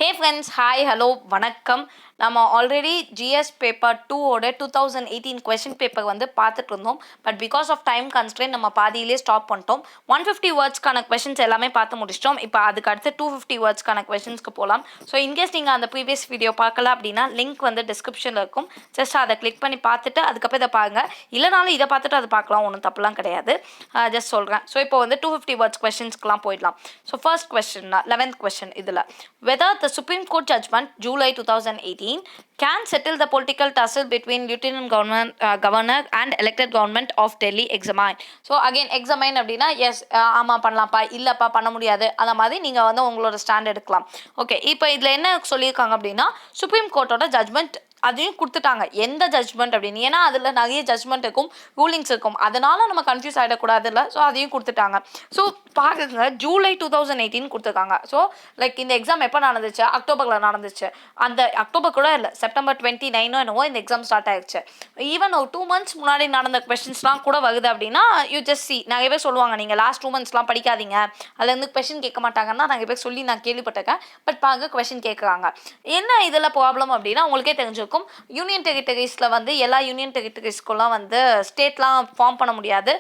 Hey friends, hi, hello, வணக்கம். நம்ம already GS paper 2ஓட 2018 கொஷின் பேப்பர் வந்து பார்த்துட்டு இருந்தோம். But because of time constraint நம்ம பாதியிலே ஸ்டாப் பண்ணிட்டோம். 150 வேர்ட்ஸ்க்கான கொஷின்ஸ் எல்லாமே பார்த்து முடிச்சிட்டோம். இப்போ அதுக்கு அடுத்து 250 வேர்ட்ஸ்க்கான கொஷின்ஸ்க்கு போகலாம். ஸோ இன்கேஸ் நீங்கள் அந்த ப்ரீவியஸ் வீடியோ பார்க்கல அப்படின்னா லிங்க் வந்து டிஸ்கிரிப்ஷனில் இருக்கும். ஜஸ்ட் அதை கிளிக் பண்ணி பார்த்துட்டு அதுக்கப்புறம் இதை பாருங்கள். இல்லைனாலும் இதை பார்த்துட்டு அதை பார்க்கலாம், ஒன்றும் தப்புலாம் கிடையாது. ஜஸ்ட் சொல்கிறேன். ஸோ இப்போ வந்து 250 வேர்ட்ஸ் கொஷின்ஸ்க்குலாம் போயிடலாம். So first question 11th question இதில் whether the Supreme Court judgment July 2018 can settle the political tussle between Lieutenant Governor and elected government of Delhi examine. So again examine அப்படின்னா S ஆமாம் பண்ணலாம்ப்பா, இல்லைப்பா பண்ண முடியாது, அந்த மாதிரி நீங்கள் வந்து உங்களோட ஸ்டாண்ட் எடுக்கலாம். ஓகே, இப்போ இதில் என்ன சொல்லியிருக்காங்க அப்படின்னா சுப்ரீம் கோர்ட்டோட ஜட்மெண்ட் அதையும் கொடுத்துட்டாங்க. எந்த ஜட்மெண்ட் அப்படின்னு, ஏன்னா அதில் நிறைய ஜட்மெண்ட் இருக்கும், ரூலிங்ஸ் இருக்கும், அதனால நம்ம கன்ஃபியூஸ் ஆகிடக்கூடாதுல்ல. ஸோ அதையும் கொடுத்துட்டாங்க. ஸோ பாருங்க, ஜூலை 2018 கொடுத்துருக்காங்க. ஸோ லைக் இந்த எக்ஸாம் எப்போ நடந்துச்சு? அக்டோபரில் நடந்துச்சு. அந்த அக்டோபர் கூட இல்லை, செப்டம்பர் 29 என்னவோ இந்த எக்ஸாம் ஸ்டார்ட் ஆயிடுச்சு. ஈவன் ஒரு 2 months முன்னாடி நடந்த கொஸ்டின்ஸ்லாம் கூட வருது அப்படின்னா யூ ஜஸ்ட் சி. நிறைய பேர் சொல்லுவாங்க நீங்கள் லாஸ்ட் 2 monthsலாம் படிக்காதீங்க, அதில் இருந்து கொஸ்டின் கேட்க மாட்டாங்கன்னா நிறைய பேர் சொல்லி நான் கேள்விப்பட்டிருக்கேன். பட் பாருங்க, கொஸ்டின் கேட்குறாங்க. என்ன இதில் ப்ராப்ளம் அப்படின்னா உங்களுக்கே தெரிஞ்சிருக்கும், யூனியன் டெரிட்டரிஸில் வந்து எல்லா யூனியன் டெரிட்டரிஸ்க்குலாம் வந்து ஸ்டேட்லாம் ஃபார்ம் பண்ண முடியாது.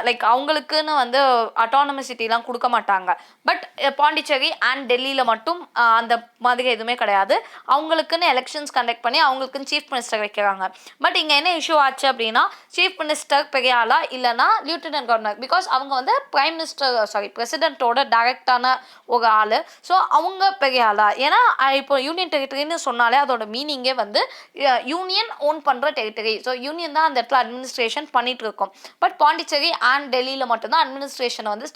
லைக் அவங்களுக்குன்னு வந்து அட்டானமிசிட்டிலாம் கொடுக்க மாட்டாங்க. பட் பாண்டிச்சேரி அண்ட் டெல்லியில் மட்டும் அந்த மாதிரி எதுவுமே கிடையாது. அவங்களுக்குன்னு எலெக்ஷன்ஸ் கண்டக்ட் பண்ணி அவங்களுக்குன்னு சீஃப் மினிஸ்டர் வைக்கிறாங்க. பட் இங்கே என்ன இஷ்யூ ஆச்சு அப்படின்னா சீஃப் மினிஸ்டர் பெரிய ஆளா இல்லைனா லியூட்டனன்ட் கவர்னர், பிகாஸ் அவங்க வந்து பிரசிடென்ட்டோட டைரக்டான ஒரு ஆள். ஸோ அவங்க பெரிய ஆளா, ஏன்னா இப்போ யூனியன் டெரிட்டரின்னு சொன்னாலே அதோட மீனிங்கே வந்து யூனியன் ஓன் பண்ணுற டெரிட்டரி. ஸோ யூனியன் தான் அந்த இடத்துல அட்மினிஸ்ட்ரேஷன் பண்ணிட்டு இருக்கோம். பட் பாண்டிச்சேரி அண்ட் டெல்லியில் மட்டும்தான் அட்மினிஸ்ட்ரேஷனை வந்து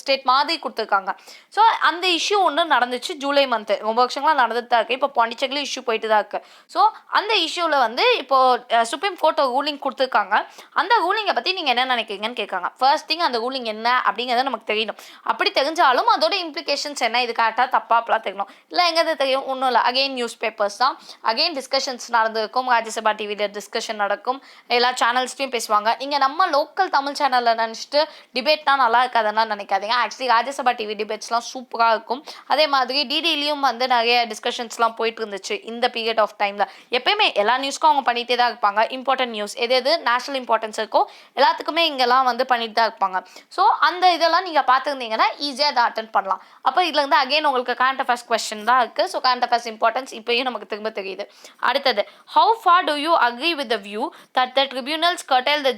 ஸ்டேட் மாதிரி கொடுத்துருக்காங்க. ஸோ அந்த இஷ்யூ ஒன்று நடந்துச்சு ஜூலை மந்த்து. ரொம்ப வருஷங்களாக நடந்துட்டு தான் இருக்குது. இப்போ பாண்டிச்சேரியில் இஷ்யூ போயிட்டு தான் இருக்குது. ஸோ அந்த இஷ்யூவில் வந்து இப்போது சுப்ரீம் கோர்ட் ஒரு ரூலிங் கொடுத்துருக்காங்க. அந்த ரூலிங்கை பற்றி நீங்கள் என்ன நினைக்கிறீங்கன்னு கேட்காங்க. ஃபர்ஸ்ட் திங், அந்த ரூலிங் என்ன அப்படிங்கிறத நமக்கு தெரியணும். அப்படி தெரிஞ்சாலும் அதோட இம்ப்ளிகேஷன்ஸ் என்ன, இது கரெக்டாக தப்பா அப்படிலாம் தெரியணும். இல்லை எங்கே தெரியும்? ஒன்றும் இல்லை, அகெயின் நியூஸ் பேப்பர்ஸ் தான், அகெயின் டிஸ்கஷன்ஸ் நடந்திருக்கும். ராஜ்யசபா டிவியில் டிஸ்கஷன் நடக்கும், எல்லா சேனல்ஸ்லையும் பேசுவாங்க. நீங்கள் நம்ம லோக்கல் தமிழ் சேனலில் நினச்சிட்டு டிபேட்னா நல்லா இருக்காதுன்னு நினைக்காதீங்க. ஆக்சுவலி ராஜ்யசபா டிவி டிபேட்ஸ்லாம் சூப்பராக இருக்கும். அதே மாதிரி டிடிலையும் வந்து நிறைய டிஸ்கஷன்ஸ்லாம் போயிட்டு இருந்துச்சு இந்த பீரியட் ஆஃப் டைமில். எப்பயுமே எல்லா நியூஸ்க்கும் அவங்க பண்ணிகிட்டே தான் இருப்பாங்க. இம்பார்ட்டன்ட் நியூஸ் எது நேஷனல் இம்பார்ட்டன்ஸ் இருக்கோ எல்லாத்துக்குமே இங்கெல்லாம் வந்து பண்ணிட்டு தான் இருப்பாங்க. ஸோ அந்த இதெல்லாம் நீங்கள் பார்த்துருந்தீங்கன்னா ஈஸியாக அதை அட்டென்ட் பண்ணலாம். அப்போ இதில் வந்து அகெயின் உங்களுக்கு கரண்ட் அஃபேர்ஸ் கொஸ்டின் தான் இருக்குது. ஸோ கரண்ட் அஃபேர்ஸ் இம்பார்ட்டன்ஸ் இப்போயும் நமக்கு திரும்ப தெரியுது. அடுத்தது, how far do you agree with the view that the tribunals curtail the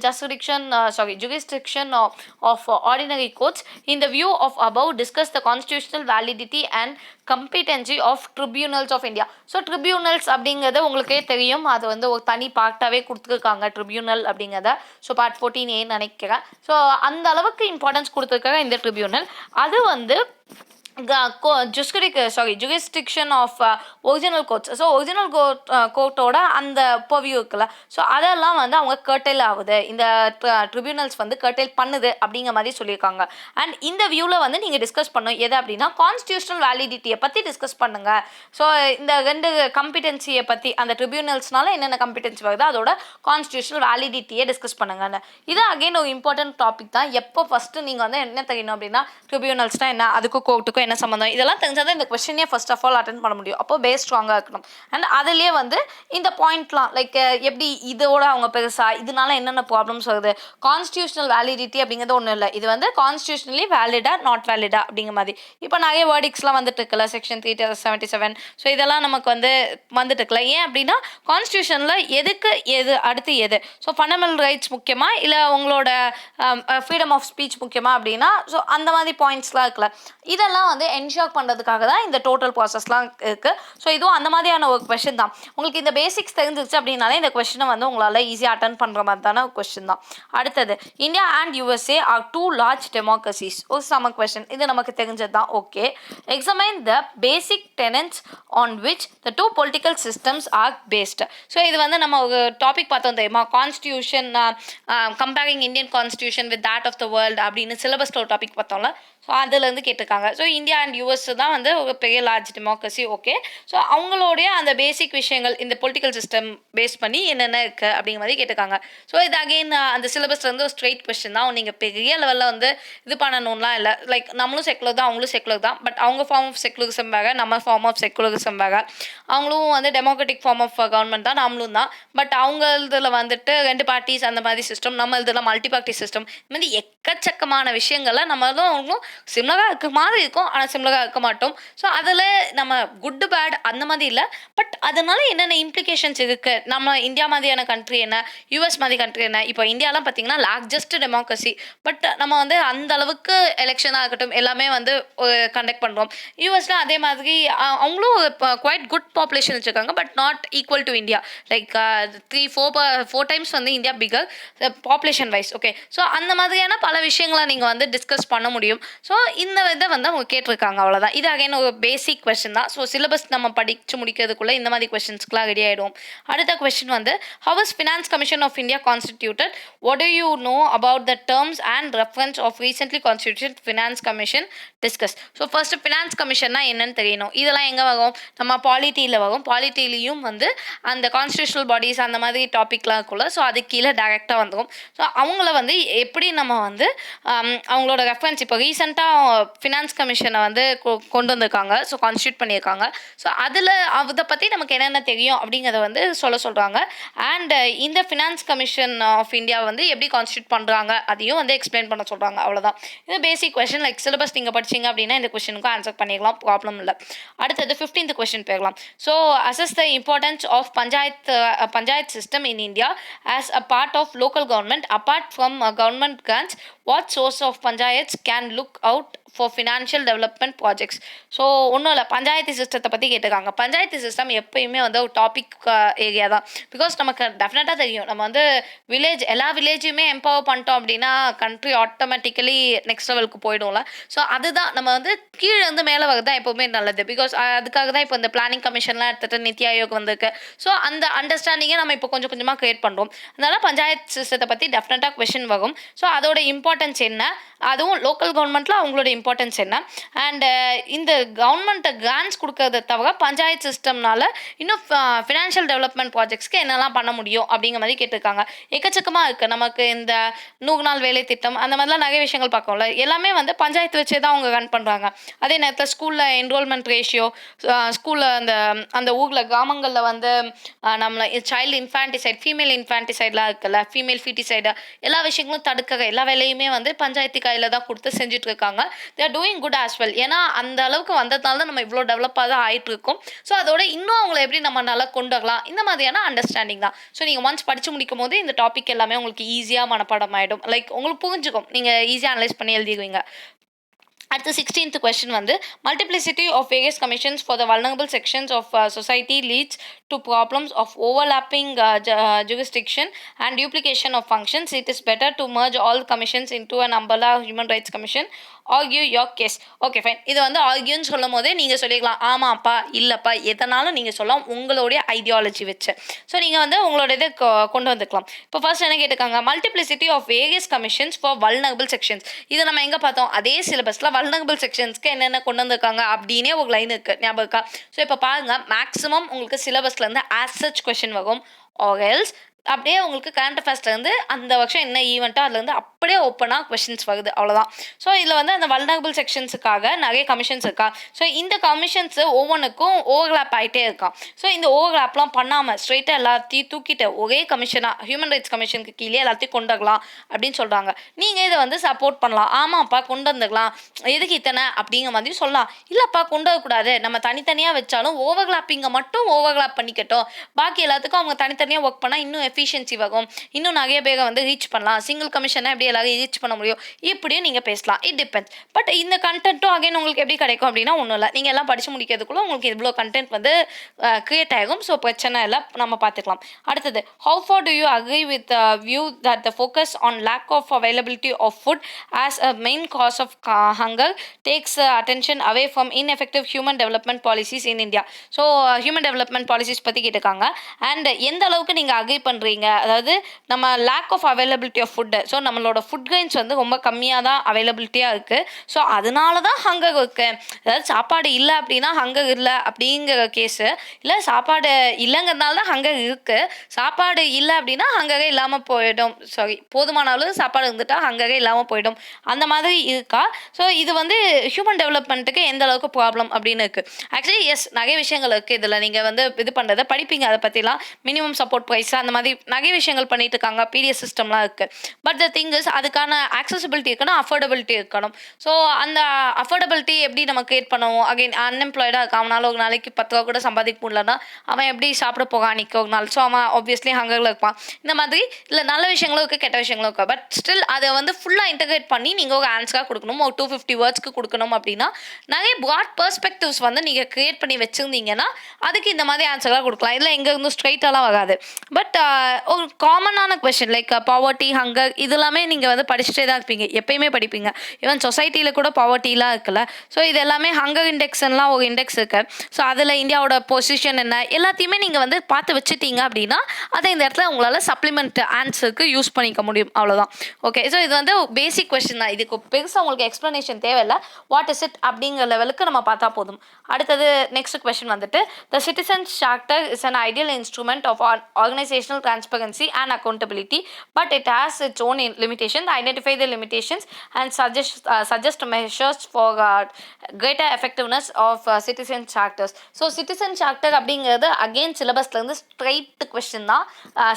jurisdiction of ordinary courts? In the view of above, discuss the constitutional validity and competency of tribunals of India. So tribunals அப்படிங்கிறது உங்களுக்கே தெரியும், அது வந்து ஒரு தனி பார்ட்டாகவே கொடுத்துருக்காங்க tribunal அப்படிங்கிறத. So part 14A நினைக்கிறேன். ஸோ அந்த அளவுக்கு இம்பார்ட்டன்ஸ் கொடுத்துருக்காங்க இந்த ட்ரிபியூனல். அது வந்து jurisdiction of original courts. So original கோர்ட்டோட அந்த பர்வியூ இருக்குல்ல, ஸோ அதெல்லாம் வந்து அவங்க கர்டைல் ஆகுது, இந்த ட்ரிபியூனல்ஸ் வந்து கர்டைல் பண்ணுது அப்படிங்கிற மாதிரி சொல்லியிருக்காங்க. அண்ட் இந்த வியூவில் வந்து நீங்கள் டிஸ்கஸ் பண்ணணும் எது அப்படின்னா கான்ஸ்டியூஷனல் வேலிடிட்டியை பற்றி டிஸ்கஸ் பண்ணுங்கள். ஸோ இந்த 2 கம்பிட்டன்சியை பற்றி, அந்த ட்ரிபியூனல்ஸ்னால என்னென்ன கம்பிட்டன்சி வருது அதோட கான்ஸ்டியூஷனல் வேலிடிட்டியை டிஸ்கஸ் பண்ணுங்கன்னு. இது அகெயின் ஒரு இம்பார்ட்டன்ட் டாபிக் தான். எப்போ ஃபஸ்ட்டு நீங்கள் வந்து என்ன தெரியணும் அப்படின்னா ட்ரிபியூனல்ஸ்னால் என்ன, அதுக்கும் கோர்ட்டுக்கும் என்ன சம்மந்தம், இதெல்லாம் தெரிஞ்சால் தான் இந்த கொஸ்டினே ஃபர்ஸ்ட் ஆஃப் ஆல் அட்டென்ட் பண்ண முடியும். அப்போ பேஸ் ஸ்ட்ராங்காக இருக்கணும். அண்ட் அதுலேயே வந்து இந்த பாயிண்ட்லாம் லைக் எப்படி இதோட அவங்க பெருசாக இதனால என்னென்ன ப்ராப்ளம்ஸ் வருது, கான்ஸ்டியூஷனல் வேலிடிட்டி அப்படிங்கிறது ஒன்றும் இல்லை, இது வந்து கான்ஸ்டியூஷனலி வேலிடா நாட் வேலிடா அப்படிங்கிற மாதிரி. இப்போ நிறைய வேர்டிக்ஸ்லாம் வந்துட்டு இருக்குல்ல, செக்ஷன் 377. ஸோ இதெல்லாம் நமக்கு வந்து வந்துட்டு இருக்குல்ல. ஏன் அப்படின்னா கான்ஸ்டியூஷனில் எதுக்கு எது அடுத்து எது, ஸோ ஃபண்டமெண்டல் ரைட்ஸ் முக்கியமா இல்லை உங்களோட ஃப்ரீடம் ஆஃப் ஸ்பீச் முக்கியமா அப்படின்னா, ஸோ அந்த மாதிரி பாயிண்ட்ஸ்லாம் இருக்குல்ல, இதெல்லாம் வந்து என்ஷோர் பண்ணுறதுக்காக தான் இந்த டோட்டல் ப்ராசஸ்லாம் இருக்குது. ஸோ இதுவும் அந்த மாதிரியான ஒரு கொஸ்டின் தான். உங்களுக்கு இந்த பேசிக்ஸ் தெரிஞ்சிருச்சு அப்படின்னாலே இந்த கொஸ்டினை வந்து உங்களால் ஈஸியாக அட்டன் பண்ணுற மாதிரி தானே ஒரு கொஸ்டின் தான். அடுத்தது, India and USA are 2 large democracies. ஒரு சம கொஸ்டின், இது நமக்கு தெரிஞ்சது தான். Okay, examine the basic டெனன்ஸ் on which the 2 political systems are based. So இது வந்து நம்ம ஒரு டாபிக் பார்த்தோம் தெரியுமா, constitution comparing Indian constitution with that of the world அப்படின்னு சிலபஸில் ஒரு டாபிக் பார்த்தோம்ல. ஸோ அதுலேருந்து கேட்டிருக்காங்க. ஸோ இந்தியா அண்ட் யூஎஸ் தான் வந்து ஒரு பெரிய லார்ஜ் டெமோக்ரஸி. ஓகே. ஸோ அவங்களுடைய அந்த பேசிக் விஷயங்கள் இந்த பொலிட்டிக்கல் சிஸ்டம் பேஸ் பண்ணி என்னென்ன இருக்குது அப்படிங்கிற மாதிரி கேட்டிருக்காங்க. ஸோ இது அகெயின் அந்த சிலபஸ்லேருந்து ஒரு ஸ்ட்ரெயிட் கொஸ்டின் தான். நீங்கள் பெரிய லெவலில் வந்து இது பண்ணணும்லாம் இல்லை. லைக் நம்மளும் செக்குலர் தான், அவங்களும் செக்குலர் தான். பட் அவங்க ஃபார்ம் ஆஃப் செக்குலரிசம் வேறு, நம்ம ஃபார்ம் ஆஃப் செக்குலரிசம் வேறு. அவங்களும் வந்து டெமோக்ராட்டிக் ஃபார்ம் ஆஃப் கவர்மெண்ட் தான், நம்மளும் தான். பட் அவங்க இதில் வந்துட்டு 2 பார்ட்டிஸ் அந்த மாதிரி சிஸ்டம், நம்ம இதில் மல்டி பார்ட்டி சிஸ்டம். இந்த மாதிரி எக்கச்சக்கமான விஷயங்கள்ல நம்மளும் அவங்களும் சிம்லராக இருக்க மாதிரி இருக்கும், ஆனால் சிம்லராக இருக்க மாட்டோம். ஸோ அதில் நம்ம குட் பேட் அந்த மாதிரி இல்லை. பட் அதனால என்னென்ன இம்ப்ளிகேஷன்ஸ் இருக்குது, நம்ம இந்தியா மாதிரியான கண்ட்ரி என்ன, யூஎஸ் மாதிரி கண்ட்ரி என்ன. இப்போ இந்தியாலாம் பார்த்தீங்கன்னா லார்ஜஸ்ட் டெமோக்ரஸி. பட் நம்ம வந்து அந்த அளவுக்கு எலெக்ஷனாக இருக்கட்டும் எல்லாமே வந்து கண்டக்ட் பண்ணுறோம். யூஎஸ்ல அதே மாதிரி அவங்களும் குவைட் குட் பாப்புலேஷன் வச்சுருக்காங்க. But not equal to India. Like 3-4 times வந்து India figure population wise. Okay. So அந்த மாதிரியான பல விஷயங்களை நீங்கள் வந்து டிஸ்கஸ் பண்ண முடியும். ஸோ இந்த இதை வந்து அவங்க கேட்டிருக்காங்க, அவ்வளோதான். இது அகைன் ஒரு பேசிக் கொஸ்டின் தான். ஸோ சிலபஸ் நம்ம படித்து முடிக்கிறதுக்குள்ளே இந்த மாதிரி கொஸ்டின்ஸ்க்குலாம் ரெடி ஆகிடும். அடுத்த கொஸ்டின் வந்து how is Finance Commission of India constituted? What do you know about the terms and reference of recently constituted Finance Commission? Discuss. So first finance கமிஷன்னா என்னன்னு தெரியணும். இதெல்லாம் எங்கே வரும், நம்ம பாலிட்டியில் வரும். பாலிட்டிலையும் வந்து அந்த கான்ஸ்டியூஷனல் பாடிஸ் அந்த மாதிரி டாபிக்லாம் இருக்குல்ல, ஸோ அது கீழே டேரெக்டாக வந்துடும். ஸோ அவங்கள வந்து எப்படி நம்ம வந்து அவங்களோட ரெஃபரன்ஸ் இப்போ ரீசெண்டாக ஃபினான்ஸ் கமிஷனை வந்து கொண்டு வந்திருக்காங்க. ஸோ கான்ஸ்டியூட் பண்ணியிருக்காங்க. ஸோ அதில் அதை பற்றி நமக்கு என்னென்ன தெரியும் அப்படிங்கிறத வந்து சொல்கிறாங்க. அண்ட் இந்த ஃபினான்ஸ் கமிஷன் ஆஃப் இந்தியா வந்து எப்படி கான்ஸ்டியூட் பண்ணுறாங்க அதையும் வந்து எக்ஸ்பிளைன் பண்ண சொல்கிறாங்க, அவ்வளோதான். இது பேசிக் கொஸ்டின். லைக் சிலபஸ் நீங்கள் படிச்சிங்க அப்படின்னா இந்த கொஸ்டினுக்கும் ஆன்சர் பண்ணிக்கலாம், ப்ராப்ளம் இல்லை. அடுத்தது 15th கொஸ்டின் போகலாம். So assess the importance of panchayat system in India as a part of local government apart from government grants. What source of panchayats can look out for financial development projects. So ஒன்றும் இல்லை, பஞ்சாயத்து சிஸ்டத்தை பற்றி கேட்டிருக்காங்க. Panchayat system எப்பயுமே வந்து ஒரு topic area தான். Because நமக்கு டெஃபினட்டாக தெரியும், நம்ம வந்து எல்லா வில்லேஜுமே எம்பவர் பண்ணிட்டோம் அப்படின்னா கண்ட்ரி ஆட்டோமேட்டிக்கலி நெக்ஸ்ட் லெவலுக்கு போயிடும்ல. ஸோ அதுதான் நம்ம வந்து கீழே வந்து மேலே வரது தான் எப்போவுமே நல்லது. பிகாஸ் அதுக்காக தான் இப்போ இந்த பிளானிங் கமிஷன்லாம் எடுத்துகிட்டு நித்தி ஆயோக் வந்திருக்கு. ஸோ அந்த அண்டர்ஸ்டாண்டிங்கை நம்ம இப்போ கொஞ்சம் கொஞ்சமாக க்ரியேட் பண்ணுறோம். அதனால் பஞ்சாயத்து சிஸ்டத்தை பற்றி டெஃபினட்டாக கொஷின் வரும். ஸோ அதோட இம்பார்ட்டன்ஸ் என்ன, அதுவும் லோக்கல் கவர்மெண்ட்டில் அவங்களோட இம்பார்ட்டன்ஸ் என்ன, அண்ட் இந்த கவர்மெண்ட்டை கிராண்ட்ஸ் கொடுக்கறத தவிர பஞ்சாயத்து சிஸ்டம்னால இன்னும் ஃபினான்ஷியல் டெவலப்மெண்ட் ப்ராஜெக்ட்ஸ்க்கு என்னெல்லாம் பண்ண முடியும் அப்படிங்கிற மாதிரி கேட்டிருக்காங்க. எக்கச்சக்கமாக இருக்குது. நமக்கு இந்த 100 நாள் வேலை திட்டம் அந்த மாதிரிலாம் நிறைய விஷயங்கள் பார்க்கோம்ல, எல்லாமே வந்து பஞ்சாயத்து வச்சே தான் அவங்க ரன் பண்ணுறாங்க. அதே நேரத்தில் ஸ்கூலில் என்ரோல்மெண்ட் ரேஷியோ, ஸ்கூலில் அந்த ஊரில் கிராமங்களில் வந்து நம்மளை சைல்டு இன்ஃபான்டிசைட், ஃபீமேல் இன்ஃபான்டிசைட்லாம் இருக்குல்ல, ஃபீமேல் ஃபீட்டிசைடு, எல்லா விஷயங்களும் தடுக்கிற எல்லா வேலையுமே வந்து பஞ்சாயத்து கையில் தான் கொடுத்து செஞ்சுட்டு இருக்காங்க. they are doing good as well. ஏன்னா அந்த அளவுக்கு வந்ததுனால தான் நம்ம இவ்வளோ டெவலப்பாக தான் ஆகிட்டு இருக்கோம். ஸோ அதோட இன்னும் அவங்கள எப்படி நம்ம நல்லா கொண்டு வரலாம், இந்த மாதிரியான அண்டர்ஸ்டாண்டிங் தான். ஸோ நீங்கள் ஒன்ஸ் படித்து முடிக்கும் போது இந்த டாபிக் எல்லாமே உங்களுக்கு ஈஸியாக மனப்பாடம் ஆகிடும். லைக் உங்களுக்கு புரிஞ்சுக்கும், நீங்கள் ஈஸியாக அனலைஸ் பண்ணி எழுதிடுவீங்க. அடுத்து 16th கொஸ்டின் வந்து multiplicity of various commissions for the vulnerable sections of society leads to problems of overlapping jurisdiction and duplication of functions. It is better to merge all commissions into an umbrella human rights commission. Argue your case. Okay fine. இது வந்து ஆர்கியூன்னு சொல்லும் போதே நீங்கள் சொல்லிக்கலாம் ஆமாப்பா இல்லைப்பா எதனாலும் நீங்கள் சொல்லலாம் உங்களுடைய ஐடியாலஜி வச்சு. ஸோ நீங்கள் வந்து உங்களோட இதை கொண்டு வந்துக்கலாம். இப்போ ஃபர்ஸ்ட் என்ன கேட்டிருக்காங்க, multiplicity of various commissions for vulnerable sections. இதை நம்ம எங்கே பார்த்தோம், அதே சிலபஸில் வல்னரபிள் செக்ஷன்ஸ்க்கு என்னென்ன கொண்டு வந்திருக்காங்க அப்படின்னே ஒரு லைன் இருக்குது, ஞாபகம் இருக்கா? ஸோ இப்போ பாருங்கள், மேக்ஸிமம் உங்களுக்கு சிலபஸ்லேருந்து ஆஸ் சச் கொஸ்டின் வரும். ஆர் எல்ஸ் அப்படியே உங்களுக்கு கரண்ட் அஃபேர்ஸ்லேருந்து அந்த வருஷம் என்ன ஈவெண்ட்டோ அதுலேருந்து அப்படியே ஓப்பனாக கொஷின்ஸ் வருது, அவ்வளோதான். ஸோ இதில் வந்து அந்த வல்னரபிள் செக்ஷன்ஸுக்காக நிறைய கமிஷன்ஸ் இருக்கா. ஸோ இந்த கமிஷன்ஸு ஒவ்வொன்றுக்கும் ஓவர்லாப் ஆகிட்டே இருக்கான். ஸோ இந்த ஓவர்லாப்லாம் பண்ணாமல் ஸ்ட்ரெயிட்டாக எல்லாத்தையும் தூக்கிட்டு ஒரே கமிஷனாக ஹியூமன் ரைட்ஸ் கமிஷனுக்கு கீழே எல்லாத்தையும் கொண்டு வரலாம் அப்படின்னு சொல்கிறாங்க. நீங்கள் இதை வந்து சப்போர்ட் பண்ணலாம், ஆமாப்பா கொண்டு வந்துக்கலாம், எதுக்கு இத்தனை அப்படிங்கிற மாதிரி சொல்லலாம். இல்லைப்பா கொண்டு வரக்கூடாது, நம்ம தனித்தனியாக வச்சாலும் ஓவர்லாப்பிங்கை மட்டும் ஓவர்லாப் பண்ணிக்கட்டும், பாக்கி எல்லாத்துக்கும் அவங்க தனித்தனியாக ஒர்க் பண்ணால் இன்னும் எஃபிஷியன்சி வரும், இன்னும் நிறைய பேரை வந்து ரீச் பண்ணலாம், சிங்கிள் கமிஷனை எப்படி எல்லாரும் ரீச் பண்ண முடியும், இப்படியும் நீங்கள் பேசலாம். It depends. பட் இந்த கண்டென்ட்டும் அகைன் உங்களுக்கு எப்படி கிடைக்கும் அப்படின்னா ஒன்றும் இல்லை, நீங்கள் எல்லாம் படித்து முடிக்கிறதுக்குள்ள உங்களுக்கு இவ்வளோ கண்டென்ட் வந்து கிரியேட் ஆகும். ஸோ பிரச்சனை இல்லை, நம்ம பார்த்துக்கலாம். அடுத்தது, how far do you agree with the view that the focus on lack of availability of food as a main cause of hunger takes attention away from ineffective human development policies in India? So human development policies பற்றி கேட்டிருக்காங்க. And எந்த அளவுக்கு நீங்கள் agri பண்ணுறீங்க பண்ணுறீங்க, அதாவது நம்ம lack of availability of food. So நம்மளோட ஃபுட் கிரெயின்ஸ் வந்து ரொம்ப கம்மியாக தான் அவைலபிலிட்டியாக இருக்குது. ஸோ அதனால தான் ஹங்கர் இருக்கு. அதாவது சாப்பாடு இல்லை அப்படின்னா ஹங்கர் இல்லை அப்படிங்கிற கேஸு, இல்லை சாப்பாடு இல்லைங்கிறதுனால தான் ஹங்கர் இருக்குது, சாப்பாடு இல்லை அப்படின்னா ஹங்கரே இல்லாமல் போயிடும், சாரி போதுமான அளவு சாப்பாடு இருந்துட்டா ஹங்கரே இல்லாமல் போயிடும், அந்த மாதிரி இருக்கா? ஸோ இது வந்து ஹியூமன் டெவலப்மெண்ட்டுக்கு எந்த அளவுக்கு ப்ராப்ளம் அப்படின்னு இருக்குது. ஆக்சுவலி எஸ், நிறைய விஷயங்கள் இருக்குது இதில். நீங்கள் வந்து இது பண்ணுறதை படிப்பீங்க, அதை பற்றிலாம் மினிமம் சப்போர்ட் ப்ரைஸ் அந்த மாதிரி நிறைய விஷயங்கள் பண்ணிட்டு இருக்காங்க, பிடிஎஸ் சிஸ்டம்லாம் இருக்குது. பட் த திங் இஸ், அதுக்கான ஆக்சசிபிலிட்டி இருக்கணும், அஃபோர்டபிலிட்டி இருக்கணும். ஸோ அந்த அஃபோர்டபிலிட்டி எப்படி நம்ம கிரியேட் பண்ணுவோம்? அகைன் அன்எம்ப்ளாய்டாக இருக்கான், அவனால் ஒரு நாளைக்கு 10 ரூபா கூட சம்பாதிக்க முடியலன்னா அவன் எப்படி சாப்பிட போகான் அன்றைக்கி ஒரு நாள்? ஸோ அவன் ஆப்வியஸ்லி ஹங்கரில் இருப்பான். இந்த மாதிரி இல்லை நல்ல விஷயங்களும் இருக்குது, கெட்ட விஷயங்களும் இருக்குது. பட் ஸ்டில் அதை வந்து ஃபுல்லாக இன்டகிரேட் பண்ணி நீங்கள் ஒரு ஆன்சராக கொடுக்கணும், ஒரு 250 வேர்ட்ஸ்க்கு கொடுக்கணும் அப்படின்னா நிறைய ப்ராட் பெர்ஸ்பெக்டிவ்ஸ் வந்து நீங்கள் கிரியேட் பண்ணி வச்சுருந்தீங்கன்னா அதுக்கு இந்த மாதிரி ஆன்சராக கொடுக்கலாம். இதில் எங்கேருந்து ஸ்ட்ரைட்டாலாம் வராது. பட் ஒரு காமனான கொஷின் லைக் பாவர்ட்டி, ஹங்கர், இதெல்லாமே நீங்கள் வந்து படிச்சுட்டே தான் இருப்பீங்க, எப்பயுமே படிப்பீங்க. ஈவன் சொசைட்டியில் கூட பாவர்ட்டிலாம் இருக்குல்ல. ஸோ இது எல்லாமே ஹங்கர் இண்டெக்ஸ்லாம் ஒரு இண்டெக்ஸ் இருக்குது. ஸோ அதில் இந்தியாவோட பொசிஷன் என்ன எல்லாத்தையுமே நீங்கள் வந்து பார்த்து வச்சுட்டீங்க அப்படின்னா அதை இந்த இடத்துல உங்களால் சப்ளிமெண்ட் ஆன்சருக்கு யூஸ் பண்ணிக்க முடியும், அவ்வளோதான். ஓகே, ஸோ இது வந்து பேசிக் கொஸ்டின் தான், இதுக்கு பெருசாக உங்களுக்கு எக்ஸ்ப்ளனேஷன் தேவையில்லை. வாட் இஸ் இட் அப்படிங்கிற லெவலுக்கு நம்ம பார்த்தா போதும். அடுத்தது நெக்ஸ்ட் கொஸ்டின் வந்துட்டு, த citizens charter is an ideal instrument of organizational transparency and accountability, but it has its own limitations. Identify the limitations and suggest measures for greater effectiveness of citizen charters. So citizen charter அப்படிங்கிறது again சிலபஸ்லேருந்து straight question தான்.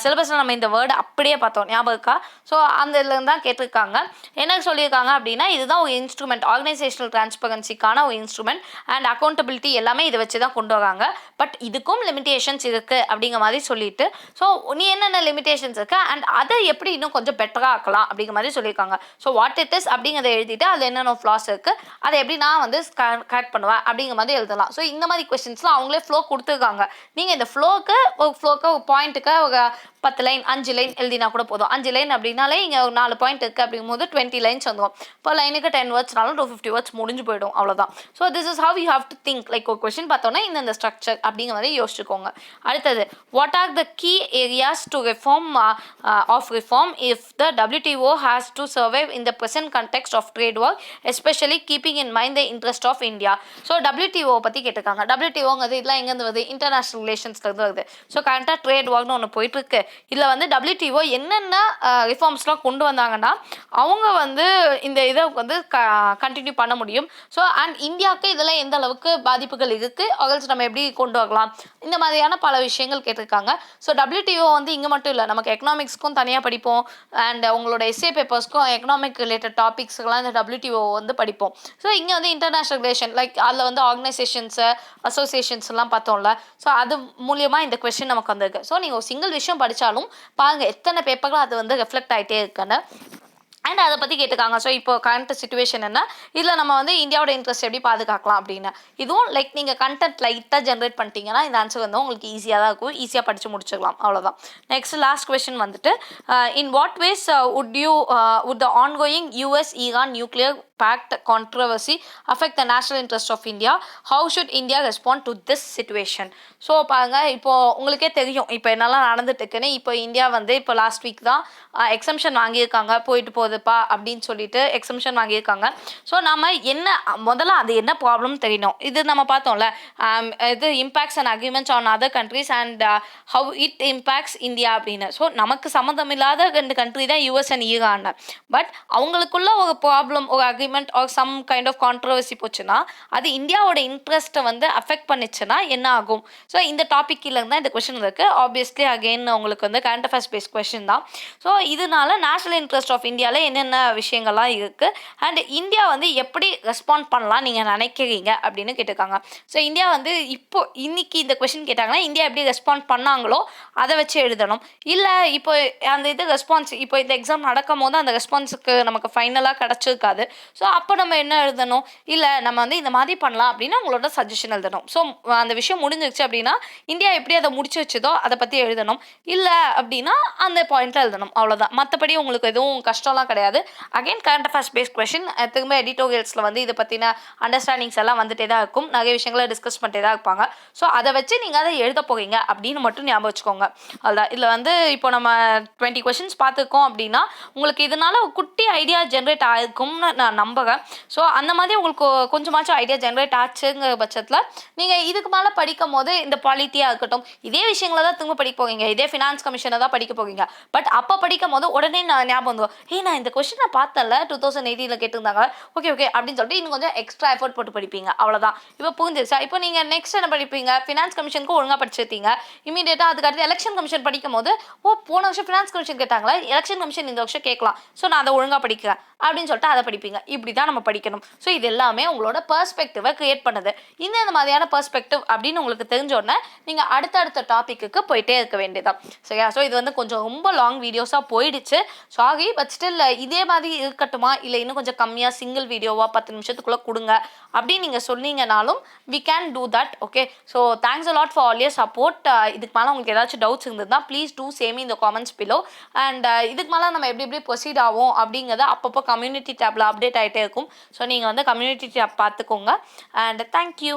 சிலபஸில் நம்ம இந்த word அப்படியே பார்த்தோம், ஞாபகம் இருக்கா? So அந்த இதுலேருந்து தான் கேட்டிருக்காங்க. என்ன சொல்லியிருக்காங்க அப்படின்னா, இதுதான் ஒரு இன்ஸ்ட்ருமெண்ட், ஆர்கனைசேஷனல் டிரான்ஸ்பரன்சிக்கான ஒரு இன்ஸ்ட்ருமெண்ட், அண்ட் அக்கௌண்டபிலிட்டி எல்லாமே இதை வச்சு தான் கொண்டு வராங்க. பட் இதுக்கும் லிமிடேஷன்ஸ் இருக்குது அப்படிங்கிற மாதிரி சொல்லிட்டு, ஸோ நீ என்னென்ன லிமிடேஷன்ஸ் இருக்குது அண்ட் அதை எப்படி இன்னும் கொஞ்சம் பெட்டராக ஆக்கலாம் அப்படிங்கிற மாதிரி சொல்லியிருக்காங்க. ஸோ வாட் இட் இஸ் அப்படிங்கிறத எழுதிட்டு அதில் என்னென்ன ஃப்ளாஸ் இருக்குது, அதை எப்படி நான் வந்து கரெக்ட் பண்ணுவேன் அப்படிங்கிற மாதிரி எழுதலாம். ஸோ இந்த மாதிரி கொஸ்டின்ஸ்லாம் அவங்களே ஃப்ளோ கொடுத்துருக்காங்க. நீங்கள் இந்த ஃப்ளோக்கு ஒரு பாயிண்ட்டுக்கு ஒரு 10 லைன் 5 லைன் எழுதினா கூட போதும். 5 லைன் அப்படின்னாலே இங்கே ஒரு 4 பாயிண்ட் இருக்குது அப்படிங்கும்போது 20 லைன்ஸ் வந்துடும். இப்போ லைனுக்கு 10 வேர்ட்ஸ்னாலும் 250 வேர்ட்ஸ் முடிஞ்சு போயிடும், அவ்வளோதான். So this is how you have to think. Like ஒரு கொஸ்டின் பார்த்தோன்னா இந்த ஸ்ட்ரக்சர் அப்படிங்கிற மாதிரி யோசிச்சுக்கோங்க. அடுத்தது, what are the key areas to reform if the WTO has to survive in the present context of trade work, especially keeping in mind the interest of India. So WTO பற்றி கேட்டிருக்காங்க. WTOங்கிறது இதெல்லாம் எங்கேருந்து வருது? இன்டர்நேஷனல் ரிலேஷன்ஸ்லேருந்து வருது. ஸோ கரண்ட்டாக trade ஒர்க்னு ஒன்று போயிட்டுருக்கு. இதில் வந்து WTO என்னென்ன ரிஃபார்ம்ஸ்லாம் கொண்டு வந்தாங்கன்னா அவங்க வந்து இந்த இதை வந்து கண்டினியூ பண்ண முடியும். ஸோ அண்ட் இந்தியாவுக்கு இதில் எந்த அளவுக்கு பாதிப்புகள் இருக்குது, ஆல்சோ நம்ம எப்படி கொண்டு வரலாம், இந்த மாதிரியான பல விஷயங்கள் கேட்டிருக்காங்க. ஸோ WTO வந்து இங்கே மட்டும் இல்லை, நமக்கு எக்கனாமிக்ஸ்க்கும் தனியாக படிப்போம், அண்ட் உங்களோட எஸ்ஏ பேப்பர்ஸ்க்கும் எக்கனாமிக் ரிலேட்டட் டாபிக்ஸ்க்கெலாம் இந்த WTO வந்து படிப்போம். ஸோ இங்கே வந்து இன்டர்நேஷ்னல் ரிலேஷன் லைக் அதில் வந்து ஆர்கனைசேஷன்ஸு அசோசியேஷன்ஸ்லாம் பார்த்தோம்ல. ஸோ அது மூலியமாக இந்த கொஸ்டின் நமக்கு வந்திருக்கு. ஸோ நீங்கள் ஒரு சிங்கிள் விஷயம் படித்தாலும் பாருங்கள் எத்தனை பேப்பர்கள் அது வந்து ரெஃப்ளெக்ட் ஆகிட்டே இருக்குன்னு. அண்ட் அதை பற்றி கேட்டிருக்காங்க. ஸோ இப்போ கரண்ட் சிச்சுவேஷன் என்ன, இதில் நம்ம வந்து இந்தியாவோட இன்ட்ரெஸ்ட் எப்படி பாதுகாக்கலாம் அப்படின்னு. இதுவும் லைக் நீங்கள் கண்டென்ட் லைட்டாக ஜென்ரேட் பண்ணிட்டீங்கன்னா இந்த ஆன்சர் வந்து உங்களுக்கு ஈஸியாக தான் இருக்கும், ஈஸியாக படித்து முடிச்சுக்கலாம், அவ்வளோதான். நெக்ஸ்ட் லாஸ்ட் கொஸ்டின் வந்துட்டு, in what ways would the ongoing US-Iran nuclear pact controversy affect the national interest of India? How should India respond to this situation? So பாருங்க, இப்போது உங்களுக்கே தெரியும் இப்போ என்னெல்லாம் நடந்துட்டுருக்குன்னு. இப்போ இந்தியா வந்து இப்போ லாஸ்ட் வீக் தான் எக்ஸம்ஷன் வாங்கியிருக்காங்க, போயிட்டு போகுதுப்பா அப்படின்னு சொல்லிட்டு எக்ஸம்ஷன் வாங்கியிருக்காங்க. ஸோ நம்ம என்ன முதல்ல அது என்ன ப்ராப்ளம் தெரியணும். இது நம்ம பார்த்தோம்ல, இது impacts and agreements on other countries and how it impacts India அப்படின்னு. ஸோ நமக்கு சம்மந்தம் இல்லாத 2 கண்ட்ரி தான் US அண்ட் ஈரான். பட் அவங்களுக்குள்ள ஒரு ப்ராப்ளம், ஒரு agreement or some kind of controversy போச்சுன்னா அது இந்தியாவோட இன்ட்ரெஸ்ட்டை வந்து அஃபெக்ட் பண்ணிச்சுன்னா என்ன ஆகும்? ஸோ இந்த டாபிக் கீழே தான் இந்த கொஸ்டின் இருக்குது. ஆப்வியஸ்லி அகெயின் உங்களுக்கு வந்து கரண்ட் அஃபேர்ஸ் பேஸ்ட் கொஸ்டின் தான். ஸோ இதனால நேஷனல் இன்ட்ரெஸ்ட் ஆஃப் இந்தியாவில் என்னென்ன விஷயங்கள்லாம் இருக்குது அண்ட் இந்தியா வந்து எப்படி ரெஸ்பாண்ட் பண்ணலாம் நீங்கள் நினைக்கிறீங்க அப்படின்னு கேட்டிருக்காங்க. ஸோ இந்தியா வந்து இப்போ இன்னைக்கு இந்த கொஸ்டின் கேட்டாங்கன்னா இந்தியா எப்படி ரெஸ்பாண்ட் பண்ணாங்களோ அதை வச்சு எழுதணும். இல்லை இப்போ அந்த இது ரெஸ்பான்ஸ் இப்போ இந்த எக்ஸாம் நடக்கும் போது அந்த ரெஸ்பான்ஸுக்கு நமக்கு ஃபைனலாக கிடச்சிருக்காது. ஸோ அப்போ நம்ம என்ன எழுதணும், இல்லை நம்ம வந்து இந்த மாதிரி பண்ணலாம் அப்படின்னு உங்களோட சஜஷன் எழுதணும். ஸோ அந்த விஷயம் முடிஞ்சிருச்சு அப்படின்னா இந்தியா எப்படி அதை முடிச்சு வச்சதோ அதை பற்றி எழுதணும். இல்லை அப்படின்னா அந்த பாயிண்ட்டில் எழுதணும், அவ்வளோதான். மற்றபடி உங்களுக்கு எதுவும் கஷ்டம்லாம் கிடையாது. கிடையாது. Again current affairs paste question, திரும்ப எடிட்டோரியல்ஸில் வந்து இதை பற்றின அண்டர்ஸ்டாண்டிங்ஸ் எல்லாம் வந்துட்டே தான் இருக்கும், நிறைய விஷயங்களை டிஸ்கஸ் பண்ணிட்டே தான் இருப்பாங்க. ஸோ அதை வச்சு நீங்கள் அதை எழுத போகிறீங்க அப்படின்னு மட்டும் ஞாபகம் வச்சுக்கோங்க. அதுதான் இதில் வந்து இப்போ நம்ம 20 கொஷின்ஸ் பார்த்துருக்கோம் அப்படின்னா உங்களுக்கு இதனால குட்டி ஐடியா ஜென்ரேட் ஆகிருக்கும்னு நான் நம்புகிறேன். ஸோ அந்த மாதிரி உங்களுக்கு கொஞ்சமாச்சும் ஐடியா ஜென்ரேட் ஆச்சுங்கிற பட்சத்தில் நீங்கள் இதுக்கு மேலே படிக்கும் போது இந்த பாலிட்டியாக இருக்கட்டும் இதே விஷயங்களை தான் திரும்ப படிக்க போகிறீங்க, இதே ஃபினான்ஸ் கமிஷனை தான் படிக்க போகிறீங்க. பட் அப்போ படிக்கும் போது உடனே நான் ஞாபகம் வந்துடும், நான் இந்த கொஸ்டினை பார்த்தல 2018 கேட்டிருந்தாங்க, ஓகே ஓகே அப்படின்னு சொல்லிட்டு இன்னும் கொஞ்சம் எக்ஸ்ட்ரா எஃபர்ட் போட்டு படிப்பீங்க. அவ்வளோதான். இப்போ புரிஞ்சிருச்சா? இப்போ நீங்கள் நெக்ஸ்ட் என்ன படிப்பீங்க, ஃபினான்ஸ் கமிஷனுக்கு ஒழுங்காக படிச்சிருத்தீங்க, இமீடியட்டாக அதுக்கடுத்து எலெக்ஷன் கமிஷன் படிக்கும் போது போன வருஷம் ஃபினான்ஸ் கமிஷன் கேட்டாங்களா, எலெக்ஷன் கமிஷன் இந்த வருஷம் கேட்கலாம், ஸோ நான் அதை ஒழுங்காக படிக்கிறேன் அப்படின்னு சொல்லிட்டு அதை படிப்பீங்க. இப்படி தான் நம்ம படிக்கணும். ஸோ இது எல்லாமே உங்களோட பெர்ஸ்பெக்டிவை கிரியேட் பண்ணுது. இந்த மாதிரியான பெர்ஸ்பெக்டிவ் அப்படின்னு உங்களுக்கு தெரிஞ்ச உடனே நீங்கள் அடுத்தடுத்த டாப்பிக்கு போயிட்டே இருக்க வேண்டியதான். சரியா? ஸோ இது வந்து கொஞ்சம் ரொம்ப லாங் வீடியோஸாக போயிடுச்சு, சாரி. பட் ஸ்டில் இதே மாதிரி இருக்கட்டுமா, இல்லை இன்னும் கொஞ்சம் கம்மியாக சிங்கிள் வீடியோவாக 10 நிமிஷத்துக்குள்ளே கொடுங்க அப்படின்னு நீங்கள் சொன்னீங்கனாலும் we can do that. Okay, so thanks a lot for all your support. இதுக்கு மேலே உங்களுக்கு ஏதாச்சும் டவுட்ஸ் இருந்ததுன்னா ப்ளீஸ் டூ சேம் இந்த காமெண்ட்ஸ் பிலோ. அண்ட் இதுக்கு மேலே நம்ம எப்படி ப்ரொசீட் ஆகும் அப்படிங்கிறத அப்பப்போ கம்யூனிட்டி டேப்பில் அப்டேட் ஆகிட்டே இருக்கும். ஸோ நீங்கள் வந்து கம்யூனிட்டி டேப் பார்த்துக்கோங்க. And thank you.